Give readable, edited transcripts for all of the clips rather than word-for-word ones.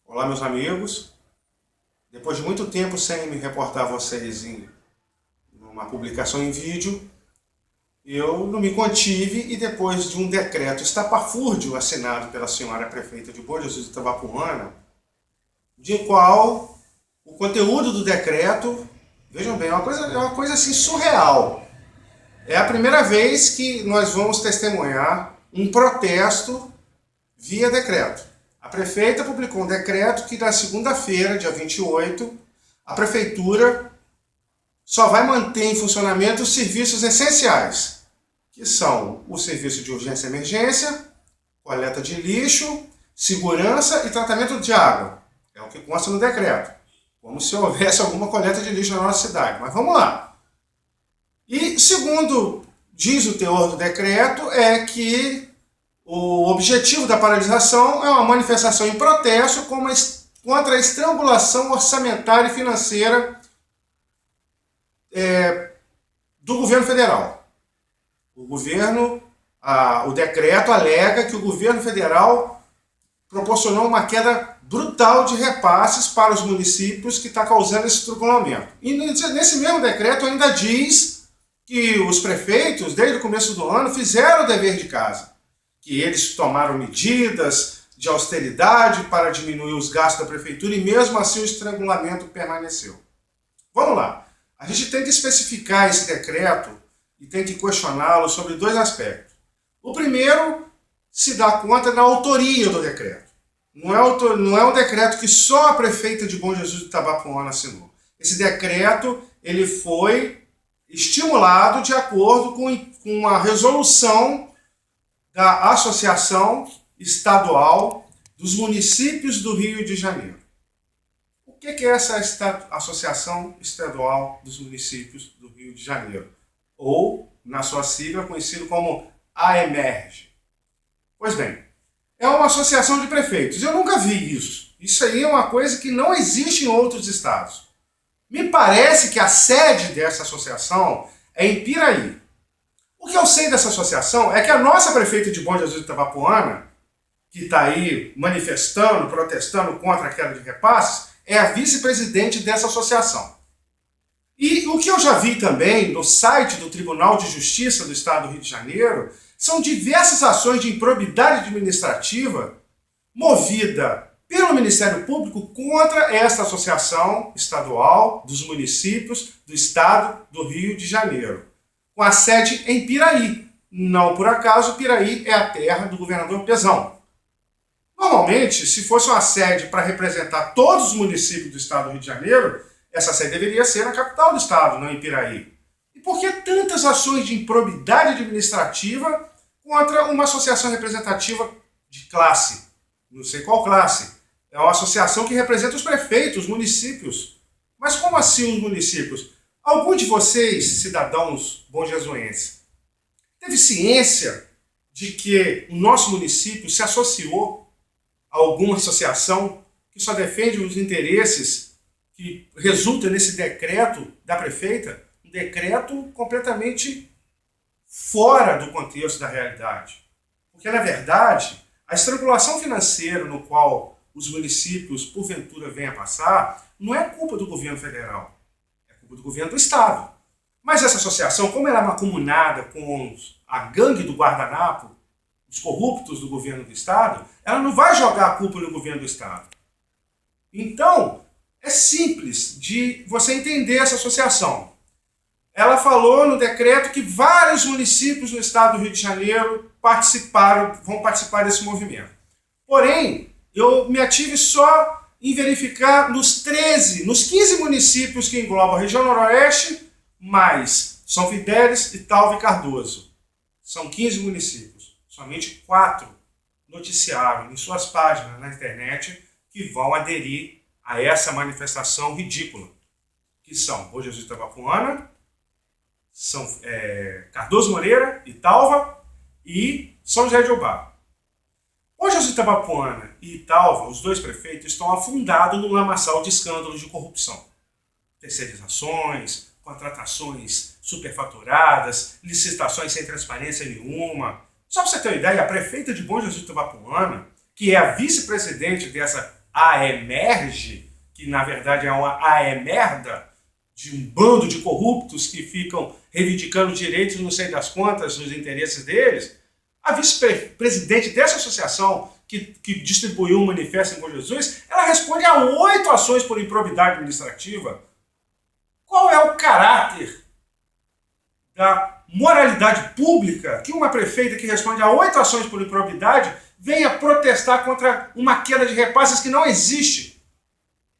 Olá, meus amigos. Depois de muito tempo sem me reportar a vocês em uma publicação em vídeo, eu não me contive e depois de um decreto estapafúrdio assinado pela senhora prefeita de Bom Jesus de Itabapuana, de qual o conteúdo do decreto, vejam bem, é uma coisa assim surreal. É a primeira vez que nós vamos testemunhar um protesto via decreto. A prefeita publicou um decreto que na segunda-feira, dia 28, a prefeitura só vai manter em funcionamento os serviços essenciais, que são o serviço de urgência e emergência, coleta de lixo, segurança e tratamento de água. É o que consta no decreto. Como se houvesse alguma coleta de lixo na nossa cidade. Mas vamos lá. E segundo diz o teor do decreto, é que o objetivo da paralisação é uma manifestação em protesto contra a estrangulação orçamentária e financeira do governo federal. O decreto alega que o governo federal proporcionou uma queda brutal de repasses para os municípios que está causando esse estrangulamento. E nesse mesmo decreto ainda diz que os prefeitos, desde o começo do ano, fizeram o dever de casa. Que eles tomaram medidas de austeridade para diminuir os gastos da prefeitura e mesmo assim o estrangulamento permaneceu. Vamos lá. A gente tem que especificar esse decreto e tem que questioná-lo sobre dois aspectos. O primeiro, se dá conta da autoria do decreto. Não é um decreto que só a prefeita de Bom Jesus de Itabapuana assinou. Esse decreto ele foi estimulado de acordo com a resolução da Associação Estadual dos Municípios do Rio de Janeiro. O que é essa Associação Estadual dos Municípios do Rio de Janeiro? Ou, na sua sigla, conhecido como AEMERGE. Pois bem, é uma associação de prefeitos. Eu nunca vi isso. Isso aí é uma coisa que não existe em outros estados. Me parece que a sede dessa associação é em Piraí. O que eu sei dessa associação é que a nossa prefeita de Bom Jesus de Itabapuana, que está aí manifestando, protestando contra a queda de repasses, é a vice-presidente dessa associação. E o que eu já vi também no site do Tribunal de Justiça do Estado do Rio de Janeiro são diversas ações de improbidade administrativa movida pelo Ministério Público contra esta associação estadual dos municípios do Estado do Rio de Janeiro, com a sede em Piraí. Não por acaso, Piraí é a terra do governador Pezão. Normalmente, se fosse uma sede para representar todos os municípios do estado do Rio de Janeiro, essa sede deveria ser na capital do estado, não em Piraí. E por que tantas ações de improbidade administrativa contra uma associação representativa de classe? Não sei qual classe. É uma associação que representa os prefeitos, os municípios. Mas como assim os municípios? Algum de vocês, cidadãos bonjesuenses, teve ciência de que o nosso município se associou a alguma associação que só defende os interesses que resultam nesse decreto da prefeita? Um decreto completamente fora do contexto da realidade. Porque, na verdade, a estrangulação financeira no qual os municípios, porventura, vêm a passar, não é culpa do governo federal. Do governo do estado. Mas essa associação, como ela é mancomunada com a gangue do guardanapo, os corruptos do governo do estado, ela não vai jogar a culpa no governo do estado. Então, é simples de você entender essa associação. Ela falou no decreto que vários municípios no estado do Rio de Janeiro vão participar desse movimento. Porém, eu me ative só em verificar nos 15 municípios que englobam a região noroeste, mais São Fidélis, Italva e Cardoso. São 15 municípios. Somente 4 noticiaram em suas páginas na internet que vão aderir a essa manifestação ridícula, que são Bom Jesus de Itabapuana, Cardoso Moreira, Italva e São José de Ubá. Bom Jesus de Itabapuana e Italva, os dois prefeitos, estão afundados no lamaçal de escândalos de corrupção. Terceirizações, contratações superfaturadas, licitações sem transparência nenhuma. Só para você ter uma ideia, a prefeita de Bom Jesus de Itabapuana, que é a vice-presidente dessa AEMERGE, que na verdade é uma AEMERDA, de um bando de corruptos que ficam reivindicando direitos, não sei das quantas, dos interesses deles, a vice-presidente dessa associação, que distribuiu um manifesto em Bom Jesus, ela responde a 8 ações por improbidade administrativa. Qual é o caráter da moralidade pública que uma prefeita que responde a 8 ações por improbidade venha protestar contra uma queda de repasses que não existe?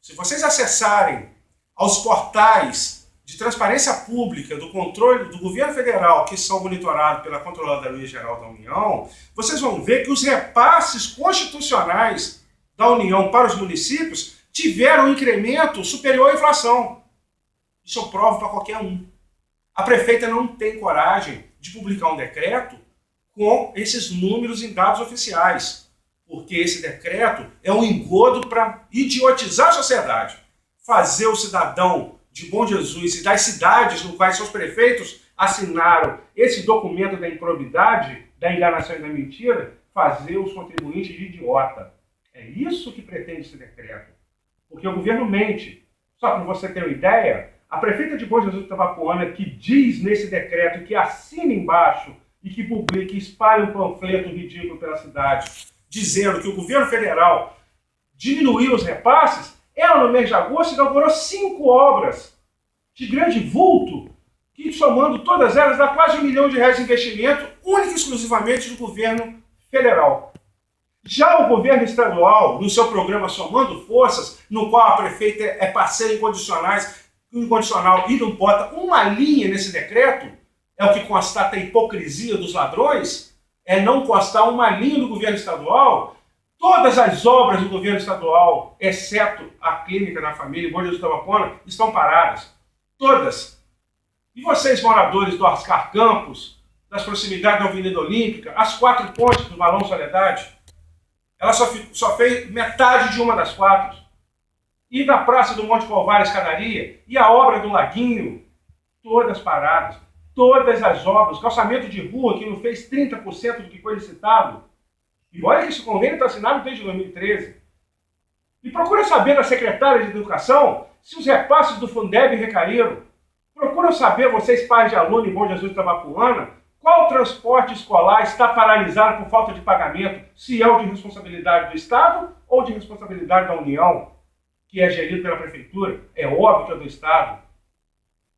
Se vocês acessarem aos portais de transparência pública do controle do governo federal, que são monitorados pela Controladoria Geral da União, vocês vão ver que os repasses constitucionais da União para os municípios tiveram um incremento superior à inflação. Isso eu provo para qualquer um. A prefeita não tem coragem de publicar um decreto com esses números em dados oficiais, porque esse decreto é um engodo para idiotizar a sociedade, fazer o cidadão de Bom Jesus e das cidades no quais seus prefeitos assinaram esse documento da improbidade, da enganação e da mentira, fazer os contribuintes de idiota. É isso que pretende esse decreto. Porque o governo mente. Só para você ter uma ideia, a prefeita de Bom Jesus de Itabapoana, que diz nesse decreto, que assina embaixo e que publica, espalha um panfleto ridículo pela cidade, dizendo que o governo federal diminuiu os repasses, ela, no mês de agosto, inaugurou 5 obras de grande vulto, que, somando todas elas, dá quase R$1 milhão de investimento, único e exclusivamente do governo federal. Já o governo estadual, no seu programa Somando Forças, no qual a prefeita é parceira incondicional e não bota uma linha nesse decreto, é o que constata a hipocrisia dos ladrões, é não constar uma linha do governo estadual. Todas as obras do governo estadual, exceto a Clínica da Família em Bom Jesus de Itabapoana, estão paradas. Todas. E vocês, moradores do Oscar Campos, das proximidades da Avenida Olímpica, as 4 pontes do Balão Soledade, ela só fez metade de uma das 4. E da Praça do Monte Calvário, Escadaria, e a obra do Laguinho, todas paradas. Todas as obras, calçamento de rua que não fez 30% do que foi licitado. E olha que esse convênio está assinado desde 2013. E procura saber da secretária de Educação se os repasses do Fundeb recaíram. Procura saber, vocês pais de aluno em Bom Jesus de Itabapoana, qual transporte escolar está paralisado por falta de pagamento, se é o de responsabilidade do Estado ou de responsabilidade da União, que é gerido pela Prefeitura. É óbvio que é do Estado.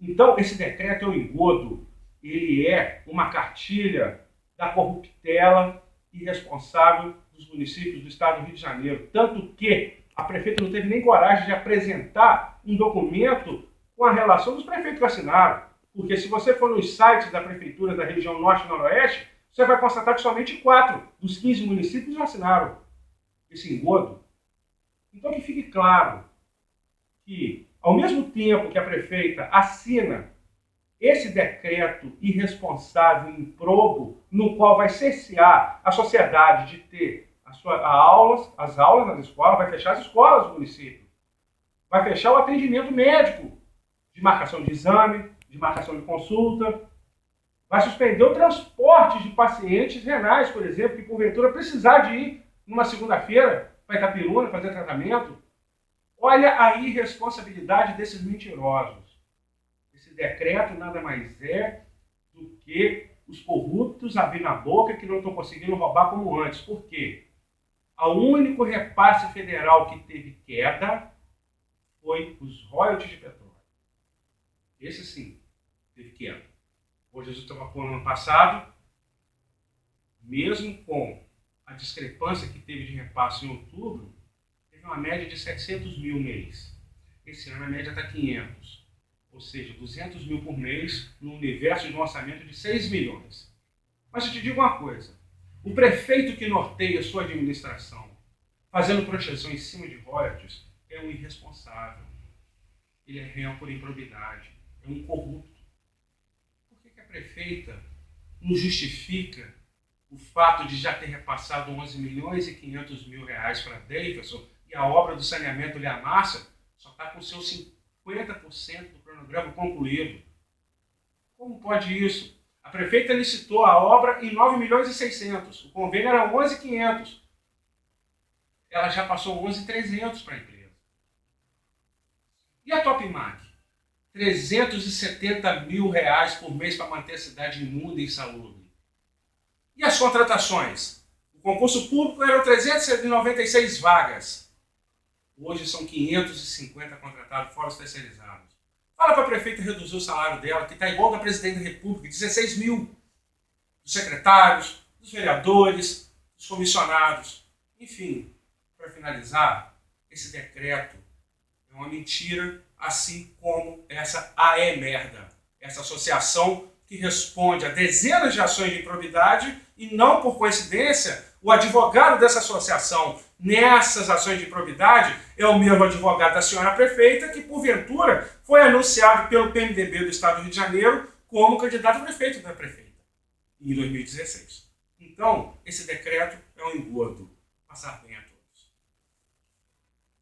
Então, esse decreto é um engodo. Ele é uma cartilha da corruptela irresponsável dos municípios do estado do Rio de Janeiro. Tanto que a prefeita não teve nem coragem de apresentar um documento com a relação dos prefeitos que assinaram. Porque se você for nos sites da prefeitura da região norte e noroeste, você vai constatar que somente 4 dos 15 municípios assinaram esse engodo. Então que fique claro que, ao mesmo tempo que a prefeita assina esse decreto irresponsável e improbo, no qual vai cercear a sociedade de ter as aulas nas escolas, vai fechar as escolas do município, vai fechar o atendimento médico, de marcação de exame, de marcação de consulta, vai suspender o transporte de pacientes renais, por exemplo, que porventura precisar de ir numa segunda-feira para Itapiruna fazer tratamento. Olha a irresponsabilidade desses mentirosos. Esse decreto nada mais é do que os corruptos abrindo a boca que não estão conseguindo roubar como antes. Por quê? O único repasse federal que teve queda foi os royalties de petróleo. Esse sim, teve queda. Hoje Jesus estava pondo no ano passado, mesmo com a discrepância que teve de repasse em outubro, teve uma média de 700 mil mês. Esse ano a média está 500. Ou seja, 200 mil por mês no universo de um orçamento de 6 milhões. Mas eu te digo uma coisa, o prefeito que norteia sua administração, fazendo proteção em cima de royalties, é um irresponsável. Ele é réu por improbidade, é um corrupto. Por que a prefeita não justifica o fato de já ter repassado 11 milhões e 500 mil reais para Davidson e a obra do saneamento Ilha Massa só está com seus 50% do cronograma concluído? Como pode isso? A prefeita licitou a obra em 9 milhões e 600. O convênio era 11.500. ela já passou 11.300 para a empresa. E a Topmac? R$370 mil por mês para manter a cidade imunda e insalubre. E as contratações? O concurso público eram 396 vagas. Hoje são 550 contratados, fora os terceirizados. Fala para a prefeita reduzir o salário dela, que está igual ao da presidente da República, 16 mil. Dos secretários, dos vereadores, dos comissionados. Enfim, para finalizar, esse decreto é uma mentira, assim como essa AEMerda, essa associação que responde a dezenas de ações de improbidade e não por coincidência, o advogado dessa associação nessas ações de improbidade é o mesmo advogado da senhora prefeita que, porventura, foi anunciado pelo PMDB do Estado do Rio de Janeiro como candidato a prefeito da prefeita em 2016. Então, esse decreto é um engodo. Passar bem aqui.